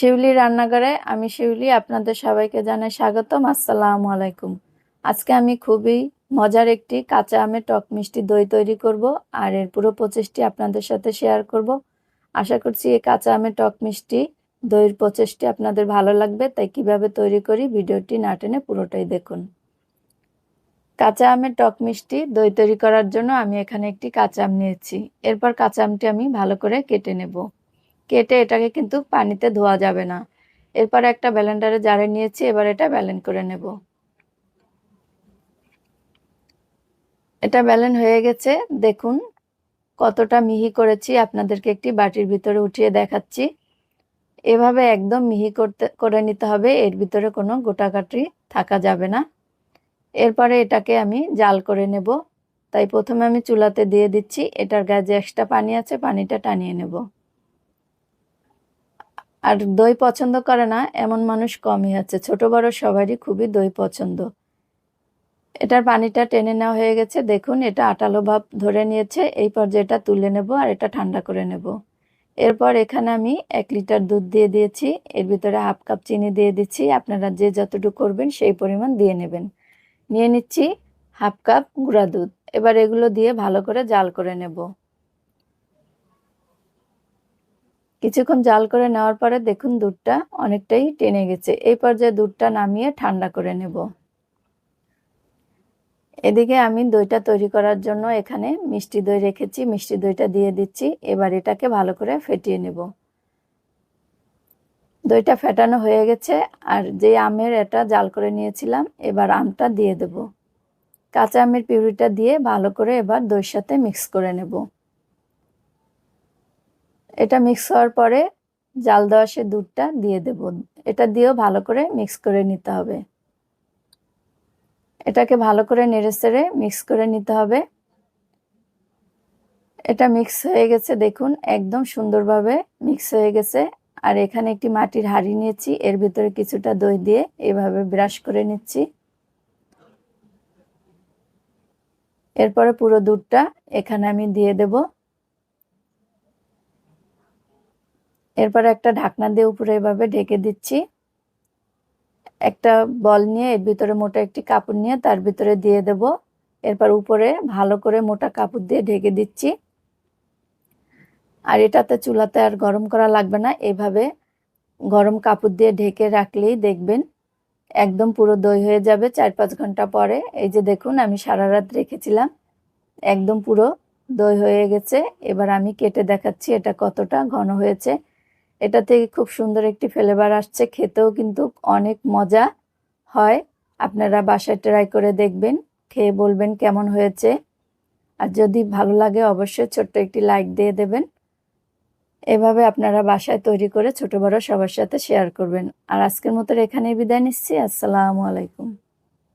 শিউলি রান্নাঘরে আমি শিউলি আপনাদের সবাইকে জানাই স্বাগতম। আসসালামু আলাইকুম। আজকে আমি খুবই মজার একটি কাঁচা আমের টক মিষ্টি দই তৈরি করব আর এর পুরো প্রসেসটি আপনাদের সাথে শেয়ার করব। আশা করছি এই কাঁচা আমের টক মিষ্টি দইয়ের প্রসেসটি আপনাদের ভালো লাগবে, তাই কিভাবে তৈরি করি ভিডিওটি না টেনে পুরোটাই দেখুন। কাঁচা আমের টক মিষ্টি দই তৈরি করার জন্য আমি এখানে একটি কাঁচা আম নিয়েছি। এরপর কাঁচা আমটি আমি ভালো করে কেটে নেব। কেটে এটাকে কিন্তু পানিতে ধোয়া যাবে না। এরপর একটা ব্লেন্ডারে জারে নিয়েছি, এবার এটা ব্লেন্ড করে নেব। এটা ব্লেন্ড হয়ে গেছে, দেখুন কতটা মিহি করেছি। আপনাদেরকে একটি বাটির ভিতরে উঠিয়ে দেখাচ্ছি। এভাবে একদম মিহি করে নিতে হবে, এর ভিতরে কোনো গোটাকাটি থাকা যাবে না। এরপরে এটাকে আমি জাল করে নেব। তাই প্রথমে আমি চুলাতে দিয়ে দিচ্ছি, এটার গায়ে যে এক্সট্রা পানি আছে পানিটা টানিয়ে নেব। আর দই পছন্দ করে না এমন মানুষ কমই আছে, ছোট বড় সবারই খুবই দই পছন্দ। এটার পানিটা টেনে নেওয়া হয়ে গেছে, দেখুন এটা আটালো ভাব ধরে নিয়েছে। এই পর্যায়ে এটা তুলে নেব আর এটা ঠান্ডা করে নেব। এরপর এখানে আমি 1 লিটার দুধ দিয়ে দিয়েছি, এর ভিতরে হাফ কাপ চিনি দিয়ে দিচ্ছি। আপনারা যে যতটুকু করবেন সেই পরিমাণ দিয়ে নেবেন। নিয়ে নিচ্ছি হাফ কাপ গুঁড়া দুধ। এবার এগুলো দিয়ে ভালো করে জাল করে নেব। কিছুক্ষণ জাল করে নেওয়ার পরে দেখুন দুধটা অনেকটাই টেনে গেছে। এই পর্যায়ে দুধটা নামিয়ে ঠান্ডা করে নেব। এদিকে আমি দইটা তৈরি করার জন্য এখানে মিষ্টি দই রেখেছি, মিষ্টি দইটা দিয়ে দিচ্ছি। এবার এটাকে ভালো করে ফেটিয়ে নেব। দইটা ফেটানো হয়ে গেছে, আর যে আমের এটা জাল করে নিয়েছিলাম এবার আমটা দিয়ে দেব। কাঁচা আমের পিউরিটা দিয়ে ভালো করে এবার দইয়ের সাথে মিক্স করে নেব। এটা মিক্স হওয়ার পরে জাল দেওয়া সে দুধটা দিয়ে দেব। এটা দিয়েও ভালো করে মিক্স করে নিতে হবে। এটাকে ভালো করে নেড়েচেড়ে মিক্স করে নিতে হবে। এটা মিক্স হয়ে গেছে, দেখুন একদম সুন্দরভাবে মিক্স হয়ে গেছে। আর এখানে একটি মাটির হাঁড়ি নিয়েছি, এর ভিতরে কিছুটা দই দিয়ে এভাবে ব্রাশ করে নিচ্ছি। এরপরে পুরো দুধটা এখানে আমি দিয়ে দেব। এরপরে একটা ঢাকনা দিয়ে উপরে এভাবে ঢেকে দিচ্ছি। একটা বল নিয়ে এর ভিতরে মোটা একটি কাপড় নিয়ে তার ভিতরে দিয়ে দেব। এরপর উপরে ভালো করে মোটা কাপড় দিয়ে ঢেকে দিচ্ছি। আর এটাতে চুলাতে আর গরম করা লাগবে না, এভাবে গরম কাপড় দিয়ে ঢেকে রাখলেই দেখবেন একদম পুরো দই হয়ে যাবে 4-5 ঘন্টা পরে। এই যে দেখুন আমি সারা রাত রেখেছিলাম, একদম পুরো দই হয়ে গেছে। এবার আমি কেটে দেখাচ্ছি এটা কতটা ঘন হয়েছে। এটা থেকে খুব সুন্দর একটি ফ্লেভার আসছে, খেতেও কিন্তু অনেক মজা হয়। আপনারা বাসায় ট্রাই করে দেখবেন, খেয়ে বলবেন কেমন হয়েছে। আর যদি ভালো লাগে অবশ্যই ছোট্ট একটি লাইক দিয়ে দেবেন। এভাবে আপনারা বাসায় তৈরি করে ছোট বড় সবার সাথে শেয়ার করবেন। আর আজকের মতো এখানেই বিদায় নিচ্ছি। আসসালামু আলাইকুম।